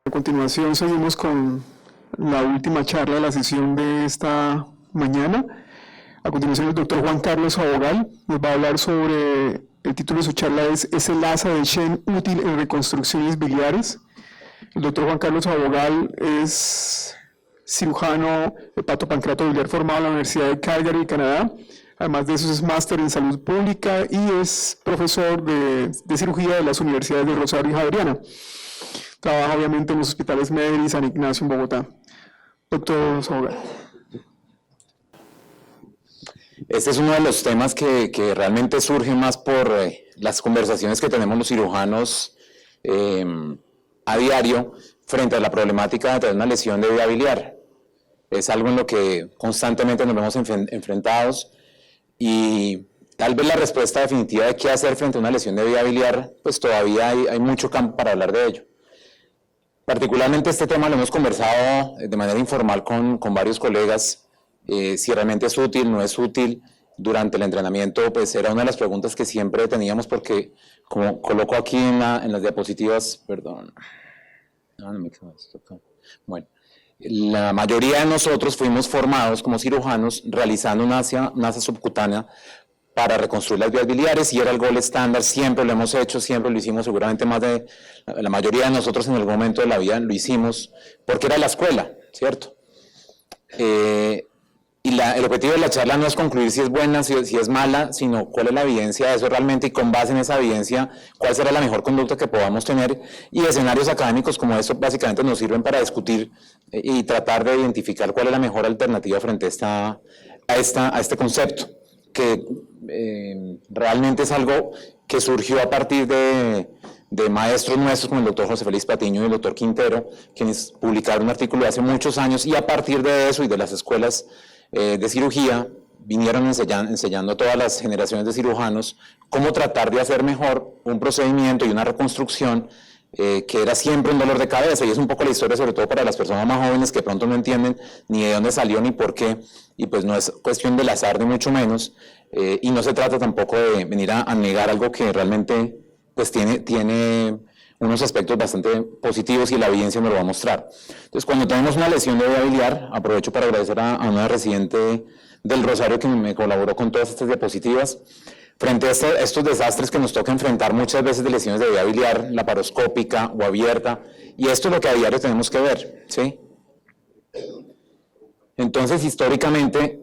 A continuación seguimos con la última charla de la sesión de esta mañana. A continuación el doctor Juan Carlos Abogal nos va a hablar sobre, el título de su charla ¿Es el asa de Shen útil en reconstrucciones biliares? El doctor Juan Carlos Abogal es cirujano hepatopancreato biliar formado en la Universidad de Calgary, Canadá. Además de eso es máster en salud pública y es profesor de cirugía de las universidades de Rosario y Javeriana. Trabaja obviamente en los hospitales Medellín y San Ignacio en Bogotá. Doctor Abogal. Este es uno de los temas que realmente surge más por las conversaciones que tenemos los cirujanos a diario frente a la problemática de tener una lesión de vía biliar. Es algo en lo que constantemente nos vemos enfrentados y tal vez la respuesta definitiva de qué hacer frente a una lesión de vía biliar, pues todavía hay mucho campo para hablar de ello. Particularmente este tema lo hemos conversado de manera informal con varios colegas. Si realmente es útil, no es útil. Durante el entrenamiento, pues era una de las preguntas que siempre teníamos porque, como coloco aquí en las diapositivas, perdón, no me quedo esto acá. Bueno, la mayoría de nosotros fuimos formados como cirujanos realizando una asa subcutánea para reconstruir las vías biliares y era el gold estándar, siempre lo hemos hecho, siempre lo hicimos, seguramente más de la mayoría de nosotros en algún momento de la vida lo hicimos porque era la escuela, ¿cierto? Y el objetivo de la charla no es concluir si es buena, si es mala, sino cuál es la evidencia de eso realmente y con base en esa evidencia, cuál será la mejor conducta que podamos tener. Y escenarios académicos como estos básicamente nos sirven para discutir y tratar de identificar cuál es la mejor alternativa frente a este concepto, que realmente es algo que surgió a partir de maestros nuestros como el doctor José Félix Patiño y el doctor Quintero, quienes publicaron un artículo hace muchos años y a partir de eso y de las escuelas de cirugía vinieron enseñando a todas las generaciones de cirujanos cómo tratar de hacer mejor un procedimiento y una reconstrucción que era siempre un dolor de cabeza, y es un poco la historia sobre todo para las personas más jóvenes que pronto no entienden ni de dónde salió ni por qué, y pues no es cuestión del azar ni mucho menos, y no se trata tampoco de venir a negar algo que realmente pues tiene unos aspectos bastante positivos y la evidencia nos lo va a mostrar. Entonces, cuando tenemos una lesión de vía biliar, aprovecho para agradecer a una residente del Rosario que me colaboró con todas estas diapositivas. Frente a estos desastres que nos toca enfrentar muchas veces de lesiones de vía biliar, laparoscópica o abierta, y esto es lo que a diario tenemos que ver, ¿sí? Entonces, históricamente,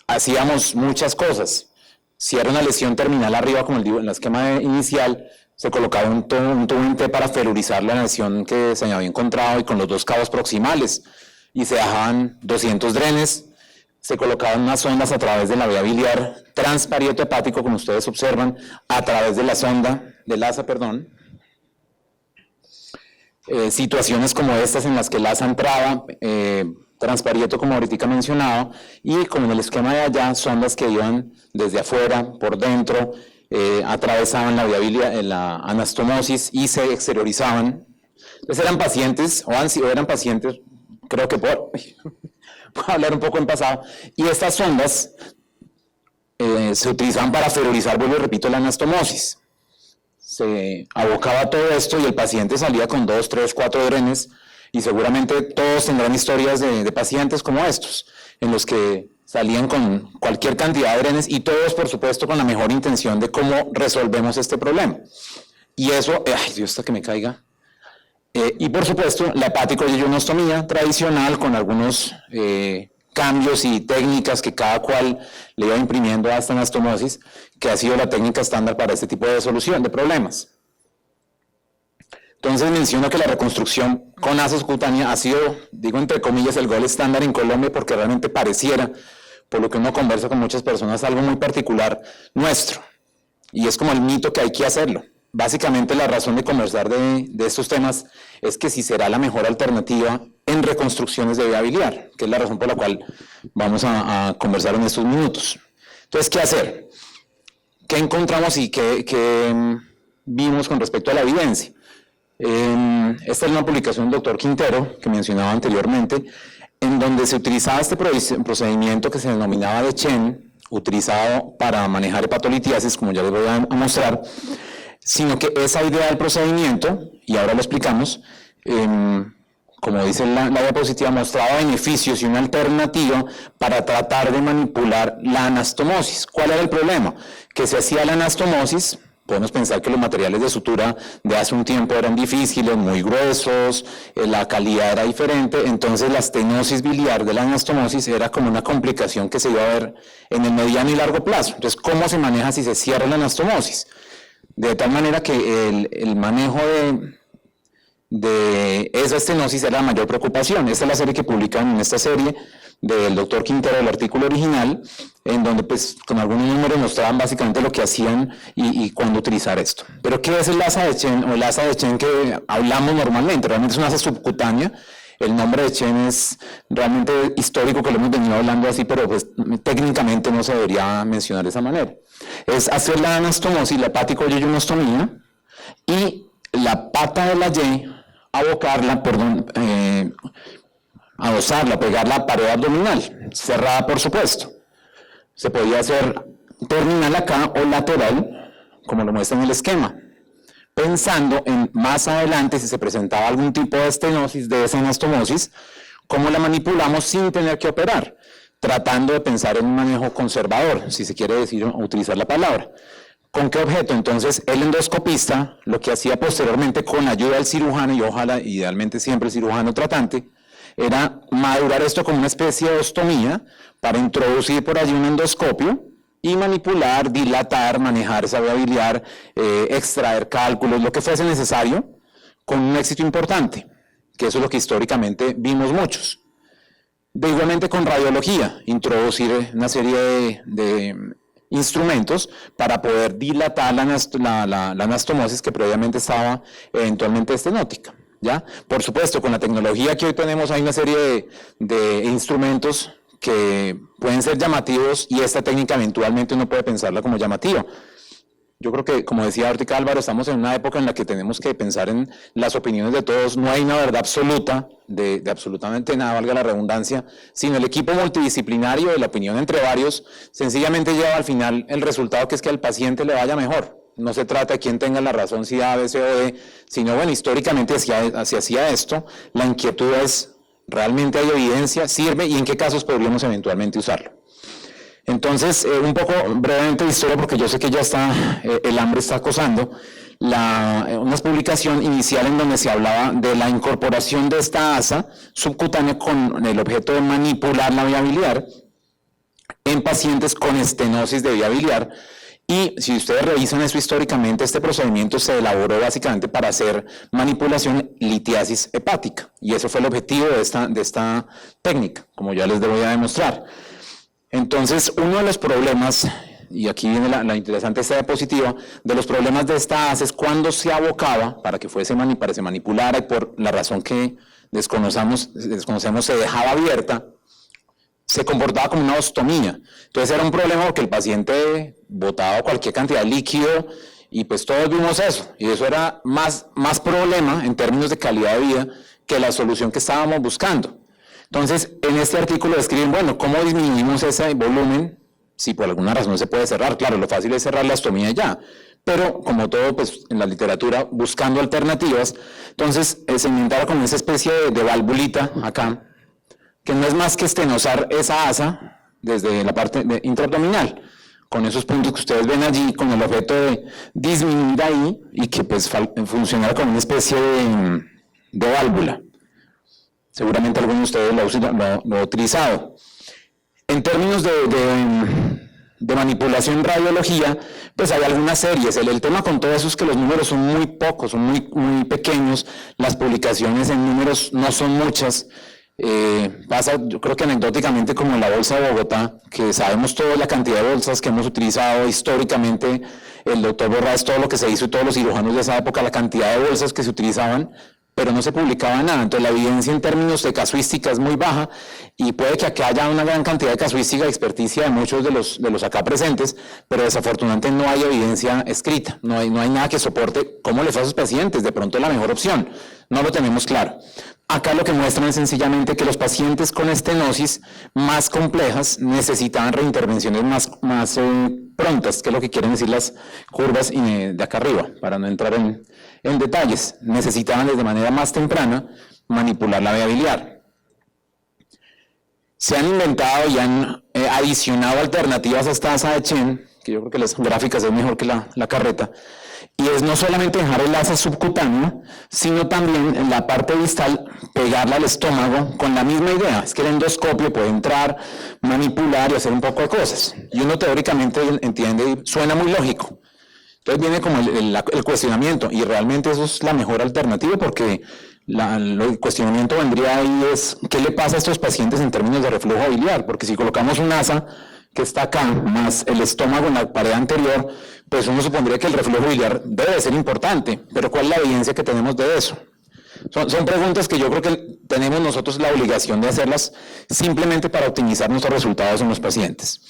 hacíamos muchas cosas. Si era una lesión terminal arriba, como en el esquema inicial, se colocaba un tubo en T para ferurizar la lesión que se había encontrado y con los dos cabos proximales, y se dejaban 200 drenes, se colocaban unas sondas a través de la vía biliar transparieto hepático, como ustedes observan, a través de la sonda, del asa, perdón. Situaciones como estas en las que el asa entraba, transparieto como ahorita mencionado, y como en el esquema de allá, sondas que iban desde afuera, por dentro, atravesaban la vía biliar, la anastomosis y se exteriorizaban. Entonces eran pacientes, o eran pacientes, creo que puedo hablar un poco en pasado, y estas sondas se utilizaban para ferurizar, vuelvo y repito, la anastomosis. Se abocaba todo esto y el paciente salía con 2, 3, 4 drenes, y seguramente todos tendrán historias de pacientes como estos, en los que salían con cualquier cantidad de drenes y todos, por supuesto, con la mejor intención de cómo resolvemos este problema. Y eso, ay Dios, hasta que me caiga. Y por supuesto, la hepático-yeyonostomía tradicional con algunos cambios y técnicas que cada cual le iba imprimiendo a esta anastomosis, que ha sido la técnica estándar para este tipo de solución de problemas. Entonces menciono que la reconstrucción con asa subcutánea ha sido, digo entre comillas, el gold estándar en Colombia porque realmente pareciera, por lo que uno conversa con muchas personas, algo muy particular nuestro. Y es como el mito que hay que hacerlo. Básicamente la razón de conversar de estos temas es que si será la mejor alternativa en reconstrucciones de vía biliar, que es la razón por la cual vamos a conversar en estos minutos. Entonces, ¿qué hacer? ¿Qué encontramos y qué vimos con respecto a la evidencia? Esta es una publicación del doctor Quintero, que mencionaba anteriormente, en donde se utilizaba este procedimiento que se denominaba de Chen, utilizado para manejar hepatolitiasis, como ya les voy a mostrar, sino que esa idea del procedimiento, y ahora lo explicamos, como dice la diapositiva, mostraba beneficios y una alternativa para tratar de manipular la anastomosis. ¿Cuál era el problema? Que se hacía la anastomosis. Podemos pensar que los materiales de sutura de hace un tiempo eran difíciles, muy gruesos, la calidad era diferente, entonces la estenosis biliar de la anastomosis era como una complicación que se iba a ver en el mediano y largo plazo. Entonces, ¿cómo se maneja si se cierra la anastomosis? De tal manera que el manejo de esa estenosis era la mayor preocupación. Esta es la serie que publican en esta serie del doctor Quintero, el artículo original, en donde pues con algunos números mostraban básicamente lo que hacían y cuándo utilizar esto. Pero ¿qué es el asa de Chen o el asa de Chen que hablamos normalmente? Realmente es una asa subcutánea. El nombre de Chen es realmente histórico, que lo hemos venido hablando así, pero pues técnicamente no se debería mencionar de esa manera. Es hacer la anastomosis, la hepático-yeyonostomía, y la pata de la Y, abocarla, adosarla, pegarla a pared abdominal, cerrada por supuesto. Se podía hacer terminal acá o lateral, como lo muestra en el esquema, pensando en más adelante si se presentaba algún tipo de estenosis, de esa anastomosis, cómo la manipulamos sin tener que operar, tratando de pensar en un manejo conservador, si se quiere decir o utilizar la palabra. ¿Con qué objeto? Entonces, el endoscopista lo que hacía posteriormente con ayuda del cirujano, y ojalá idealmente siempre el cirujano tratante, era madurar esto como una especie de ostomía para introducir por allí un endoscopio y manipular, dilatar, manejar esa vía biliar, extraer cálculos, lo que fuese necesario, con un éxito importante, que eso es lo que históricamente vimos muchos. De igualmente con radiología, introducir una serie de instrumentos para poder dilatar la anastomosis que previamente estaba eventualmente estenótica, ¿ya? Por supuesto, con la tecnología que hoy tenemos hay una serie de instrumentos que pueden ser llamativos y esta técnica eventualmente uno puede pensarla como llamativa. Yo creo que, como decía Ártica Álvaro, estamos en una época en la que tenemos que pensar en las opiniones de todos. No hay una verdad absoluta de absolutamente nada, valga la redundancia, sino el equipo multidisciplinario de la opinión entre varios sencillamente lleva al final el resultado, que es que al paciente le vaya mejor. No se trata de quién tenga la razón, si A, B, C o D, sino, bueno, históricamente se hacía esto. La inquietud es, ¿realmente hay evidencia? ¿Sirve? ¿Y en qué casos podríamos eventualmente usarlo? Entonces, un poco brevemente de historia, porque yo sé que ya está, el hambre está acosando, una publicación inicial en donde se hablaba de la incorporación de esta asa subcutánea con el objeto de manipular la vía biliar en pacientes con estenosis de vía biliar. Y si ustedes revisan eso históricamente, este procedimiento se elaboró básicamente para hacer manipulación litiasis hepática, y eso fue el objetivo de esta técnica, como ya les voy a demostrar. Entonces, uno de los problemas, y aquí viene la interesante esta diapositiva, de los problemas de esta asa es cuando se abocaba para que se manipulara, y por la razón que desconocemos se dejaba abierta, se comportaba como una ostomía. Entonces era un problema porque el paciente botaba cualquier cantidad de líquido y pues todos vimos eso, y eso era más problema en términos de calidad de vida que la solución que estábamos buscando. Entonces, en este artículo describen, bueno, cómo disminuimos ese volumen, si por alguna razón se puede cerrar. Claro, lo fácil es cerrar la ostomía ya, pero como todo, pues en la literatura, buscando alternativas, entonces se inventaba como esa especie de valvulita acá, que no es más que estenosar esa asa desde la parte intraabdominal, con esos puntos que ustedes ven allí, con el objeto de disminuir ahí y que pues funcionara como una especie de válvula. Seguramente alguno de ustedes lo ha utilizado. En términos de manipulación en radiología, pues hay algunas series. El tema con todo eso es que los números son muy pocos, son muy pequeños. Las publicaciones en números no son muchas. Pasa, yo creo que anecdóticamente, como en la Bolsa de Bogotá, que sabemos toda la cantidad de bolsas que hemos utilizado históricamente, el doctor Borrás, todo lo que se hizo y todos los cirujanos de esa época, la cantidad de bolsas que se utilizaban, pero no se publicaba nada. Entonces la evidencia en términos de casuística es muy baja, y puede que acá haya una gran cantidad de casuística y experticia de muchos de los acá presentes, pero desafortunadamente no hay evidencia escrita, no hay nada que soporte cómo le fue a sus pacientes. De pronto la mejor opción, no lo tenemos claro. Acá lo que muestran es sencillamente que los pacientes con estenosis más complejas necesitaban reintervenciones más prontas, que es lo que quieren decir las curvas de acá arriba, para no entrar en detalles. Necesitaban desde manera más temprana manipular la vía biliar. Se han inventado y han adicionado alternativas a esta asa de Chen, que yo creo que las gráficas es mejor que la carreta, y es no solamente dejar el asa subcutánea, sino también en la parte distal pegarla al estómago con la misma idea. Es que el endoscopio puede entrar, manipular y hacer un poco de cosas. Y uno teóricamente entiende y suena muy lógico. Entonces viene como el cuestionamiento, y realmente eso es la mejor alternativa, porque el cuestionamiento vendría ahí es, ¿qué le pasa a estos pacientes en términos de reflujo biliar? Porque si colocamos un asa que está acá, más el estómago en la pared anterior, pues uno supondría que el reflujo biliar debe ser importante, pero ¿cuál es la evidencia que tenemos de eso? Son preguntas que yo creo que tenemos nosotros la obligación de hacerlas simplemente para optimizar nuestros resultados en los pacientes.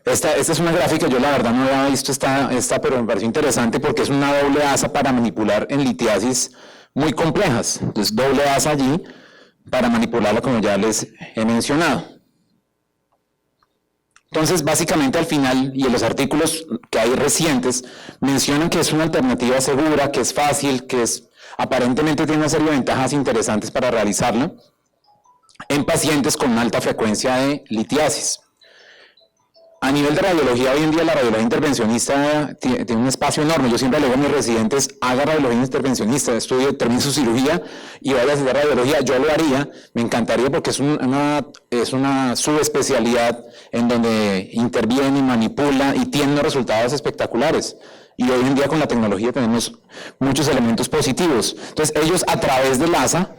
Esta es una gráfica, yo la verdad no había visto esta, pero me pareció interesante porque es una doble asa para manipular en litiasis muy complejas. Entonces, doble asa allí para manipularla, como ya les he mencionado. Entonces, básicamente al final, y en los artículos que hay recientes, mencionan que es una alternativa segura, que es fácil, que aparentemente tiene una serie de ventajas interesantes para realizarla en pacientes con una alta frecuencia de litiasis. A nivel de radiología, hoy en día la radiología intervencionista tiene un espacio enorme. Yo siempre le digo a mis residentes, haga radiología intervencionista, termine su cirugía y vaya a hacer radiología. Yo lo haría, me encantaría porque es una subespecialidad en donde interviene y manipula y tiene unos resultados espectaculares. Y hoy en día con la tecnología tenemos muchos elementos positivos. Entonces ellos a través del ASA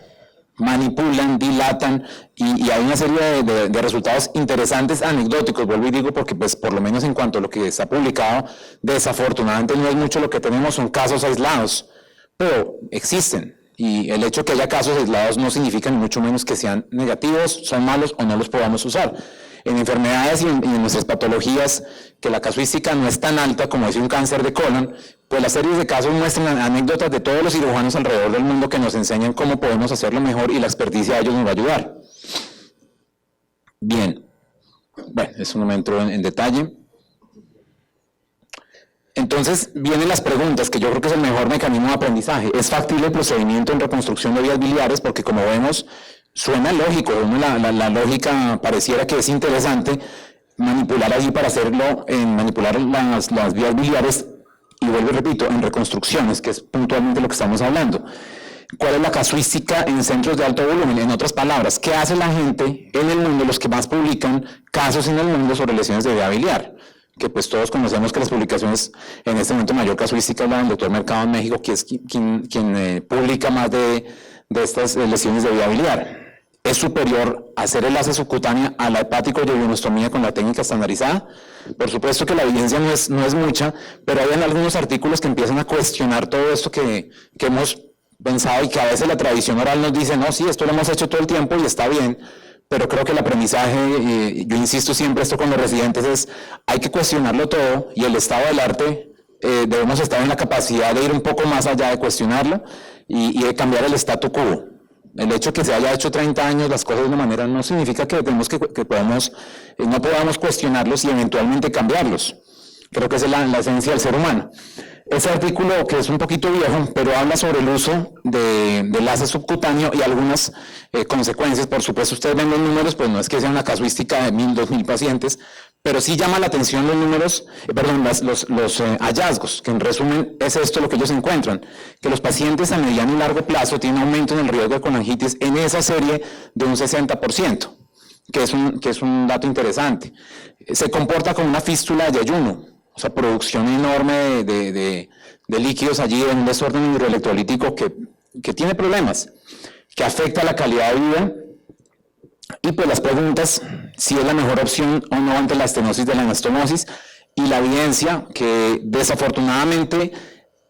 manipulan, dilatan y hay una serie de resultados interesantes, anecdóticos, vuelvo y digo, porque pues por lo menos en cuanto a lo que está publicado, desafortunadamente no es mucho lo que tenemos, son casos aislados, pero existen. Y el hecho de que haya casos aislados no significa ni mucho menos que sean negativos, son malos o no los podamos usar. En enfermedades y en nuestras patologías, que la casuística no es tan alta como es un cáncer de colon, pues las series de casos muestran anécdotas de todos los cirujanos alrededor del mundo que nos enseñan cómo podemos hacerlo mejor y la experticia de ellos nos va a ayudar. Bien, bueno, eso no me entro en detalle. Entonces vienen las preguntas, que yo creo que es el mejor mecanismo de aprendizaje. ¿Es factible el procedimiento en reconstrucción de vías biliares? Porque como vemos, suena lógico, la lógica pareciera que es interesante manipular allí para hacerlo, manipular las vías biliares, y vuelvo y repito, en reconstrucciones, que es puntualmente lo que estamos hablando. ¿Cuál es la casuística en centros de alto volumen? En otras palabras, ¿qué hace la gente en el mundo, los que más publican casos en el mundo sobre lesiones de vía biliar? Que pues todos conocemos que las publicaciones en este momento mayor casuística la del doctor Mercado en México, que es quien publica más de estas lesiones de vía biliar. ¿Es superior hacer el ASA subcutánea a la hepático-yeyunostomía con la técnica estandarizada? Por supuesto que la evidencia no es mucha, pero hay algunos artículos que empiezan a cuestionar todo esto que hemos pensado y que a veces la tradición oral nos dice, no, sí, esto lo hemos hecho todo el tiempo y está bien, pero creo que el aprendizaje, yo insisto siempre esto con los residentes, es hay que cuestionarlo todo y el estado del arte debemos estar en la capacidad de ir un poco más allá de cuestionarlo y de cambiar el statu quo. El hecho de que se haya hecho 30 años las cosas de una manera no significa que no podamos cuestionarlos y eventualmente cambiarlos. Creo que esa es la esencia del ser humano. Ese artículo, que es un poquito viejo, pero habla sobre el uso del ASA subcutáneo y algunas consecuencias. Por supuesto, ustedes ven los números, pues no es que sea una casuística de 1.000, 2.000 pacientes, pero sí llama la atención los números, los hallazgos, que en resumen es esto lo que ellos encuentran, que los pacientes a mediano y largo plazo tienen aumento en el riesgo de colangitis en esa serie de un 60%, que es un dato interesante. Se comporta como una fístula de ayuno, o sea, producción enorme de líquidos allí, en un desorden hidroelectrolítico que tiene problemas, que afecta la calidad de vida. Y pues las preguntas, si es la mejor opción o no ante la estenosis de la anastomosis, y la evidencia que desafortunadamente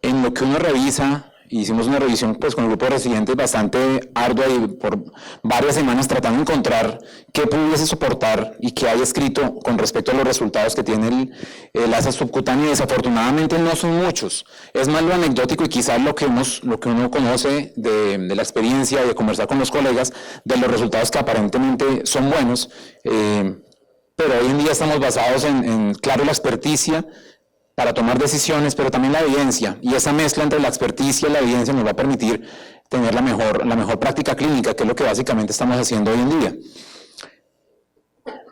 en lo que uno revisa hicimos una revisión pues, con el grupo de residentes bastante ardua y por varias semanas tratando de encontrar qué pudiese soportar y qué hay escrito con respecto a los resultados que tiene el asa subcutánea. Desafortunadamente no son muchos, es más lo anecdótico y quizás lo que uno conoce de la experiencia y de conversar con los colegas de los resultados que aparentemente son buenos, pero hoy en día estamos basados en claro, la experticia para tomar decisiones, pero también la evidencia, y esa mezcla entre la experticia y la evidencia nos va a permitir tener la mejor práctica clínica, que es lo que básicamente estamos haciendo hoy en día.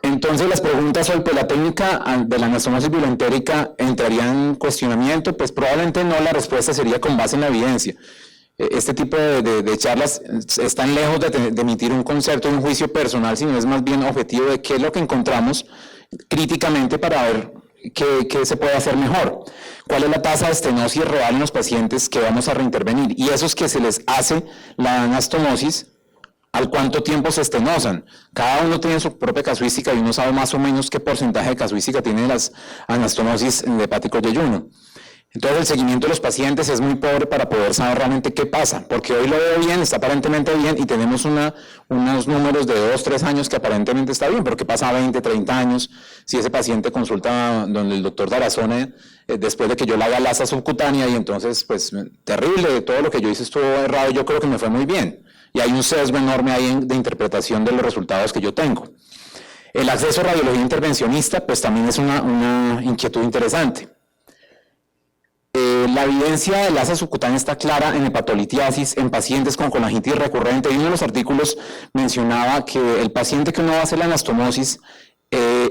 Entonces las preguntas sobre la técnica de la anastomosis bilentérica entraría en cuestionamiento, pues probablemente no, la respuesta sería con base en la evidencia. Este tipo de charlas están lejos de emitir un concepto, un juicio personal, sino es más bien objetivo de qué es lo que encontramos críticamente para ver qué se puede hacer mejor. ¿Cuál es la tasa de estenosis real en los pacientes que vamos a reintervenir? Y esos que se les hace la anastomosis, ¿al cuánto tiempo se estenosan? Cada uno tiene su propia casuística y uno sabe más o menos qué porcentaje de casuística tienen las anastomosis de hepáticos de ayuno. Entonces el seguimiento de los pacientes es muy pobre para poder saber realmente qué pasa, porque hoy lo veo bien, está aparentemente bien y tenemos unos números de 2, 3 años que aparentemente está bien, pero ¿qué pasa a 20, 30 años? Si ese paciente consulta donde el doctor Tarazona después de que yo le haga la asa subcutánea y entonces pues terrible, todo lo que yo hice estuvo errado, yo creo que me fue muy bien. Y hay un sesgo enorme ahí de interpretación de los resultados que yo tengo. El acceso a radiología intervencionista pues también es una inquietud interesante. La evidencia del asa subcutánea está clara en hepatolitiasis, en pacientes con colangitis recurrente, y uno de los artículos mencionaba que el paciente que uno va a hacer la anastomosis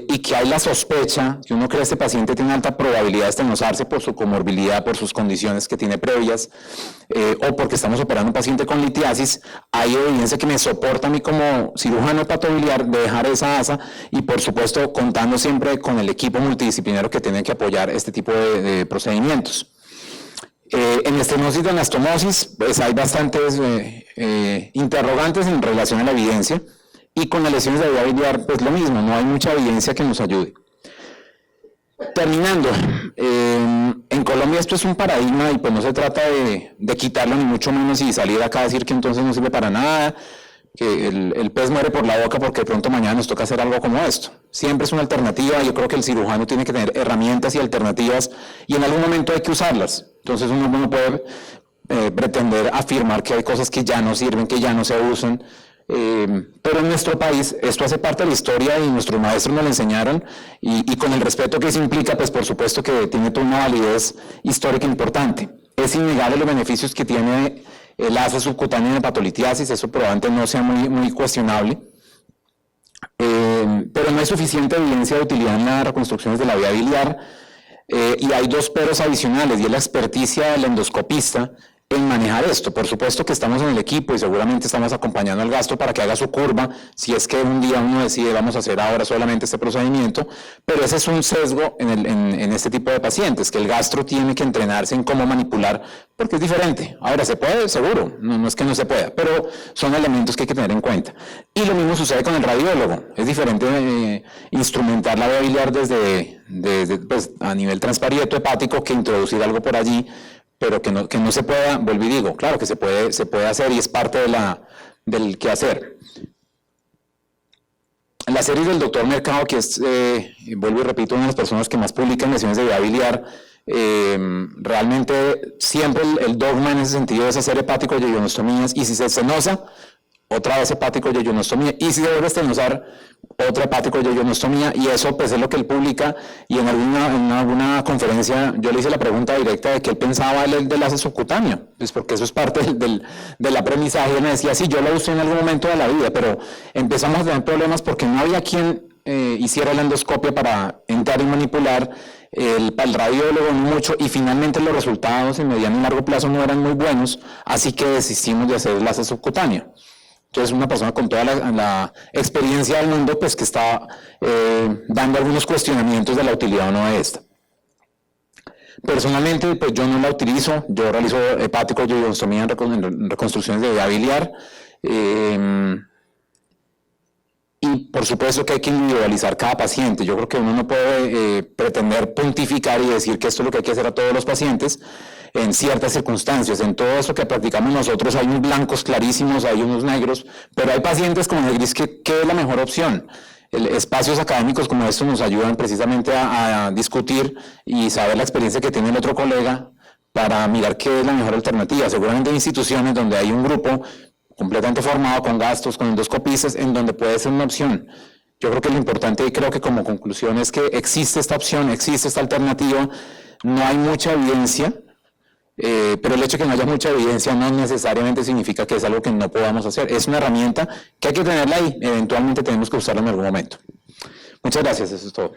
y que hay la sospecha que uno cree que este paciente tiene alta probabilidad de estenosarse por su comorbilidad, por sus condiciones que tiene previas, o porque estamos operando un paciente con litiasis, hay evidencia que me soporta a mí como cirujano hepatobiliar de dejar esa asa y por supuesto contando siempre con el equipo multidisciplinario que tiene que apoyar este tipo de procedimientos. En estenosis de anastomosis pues hay bastantes interrogantes en relación a la evidencia. Y con las lesiones de vía biliar, pues lo mismo, no hay mucha evidencia que nos ayude. Terminando, en Colombia esto es un paradigma y pues no se trata de quitarlo ni mucho menos y salir acá a decir que entonces no sirve para nada, que el pez muere por la boca porque de pronto mañana nos toca hacer algo como esto. Siempre es una alternativa, yo creo que el cirujano tiene que tener herramientas y alternativas y en algún momento hay que usarlas. Entonces uno no puede pretender afirmar que hay cosas que ya no sirven, que ya no se usan. Pero en nuestro país esto hace parte de la historia y nuestros maestros nos lo enseñaron y con el respeto que eso implica, pues por supuesto que tiene toda una validez histórica importante. Es innegable los beneficios que tiene el asa subcutánea en hepatolitiasis, eso probablemente no sea muy cuestionable, pero no hay suficiente evidencia de utilidad en las reconstrucciones de la vía biliar y hay dos peros adicionales y es la experticia del endoscopista en manejar esto. Por supuesto que estamos en el equipo y seguramente estamos acompañando al gastro para que haga su curva, si es que un día uno decide vamos a hacer ahora solamente este procedimiento, pero ese es un sesgo en este tipo de pacientes, que el gastro tiene que entrenarse en cómo manipular, porque es diferente. Ahora, ¿se puede? Seguro, no es que no se pueda, pero son elementos que hay que tener en cuenta. Y lo mismo sucede con el radiólogo, es diferente instrumentar la vía biliar desde pues, a nivel transparieto hepático que introducir algo por allí, pero que no se pueda, vuelvo y digo, claro que se puede hacer y es parte del quehacer. La serie del doctor Mercado, que es, vuelvo y repito, una de las personas que más publican lesiones de vía biliar, realmente siempre el dogma en ese sentido es hacer hepático-yeyunostomías y si se estenosa, otra vez hepático-yeyunostomía y si se vuelve a estenosar, otra hepático-yeyunostomía y eso pues es lo que él publica y en alguna conferencia yo le hice la pregunta directa de qué él pensaba del asa subcutánea, pues porque eso es parte del aprendizaje y él me decía, sí, yo lo usé en algún momento de la vida, pero empezamos a tener problemas porque no había quien hiciera la endoscopia para entrar y manipular el radiólogo mucho y finalmente los resultados en mediano y largo plazo no eran muy buenos, así que desistimos de hacer el asa subcutánea. Entonces una persona con toda la experiencia del mundo pues que está dando algunos cuestionamientos de la utilidad o no de esta. Personalmente pues yo no la utilizo, yo realizo hepático-yeyunostomía en reconstrucciones de vía biliar y por supuesto que hay que individualizar cada paciente. Yo creo que uno no puede pretender pontificar y decir que esto es lo que hay que hacer a todos los pacientes. en ciertas circunstancias. En todo eso que practicamos nosotros hay unos blancos clarísimos, hay unos negros, pero hay pacientes como el gris que es la mejor opción. Espacios académicos como estos nos ayudan precisamente a discutir y saber la experiencia que tiene el otro colega para mirar qué es la mejor alternativa. Seguramente hay instituciones donde hay un grupo completamente formado, con gastos, con endoscopistas, en donde puede ser una opción. Yo creo que lo importante, y creo que como conclusión, es que existe esta opción, existe esta alternativa, no hay mucha evidencia, pero el hecho de que no haya mucha evidencia no necesariamente significa que es algo que no podamos hacer. Es una herramienta que hay que tenerla ahí, eventualmente tenemos que usarla en algún momento. Muchas gracias, eso es todo.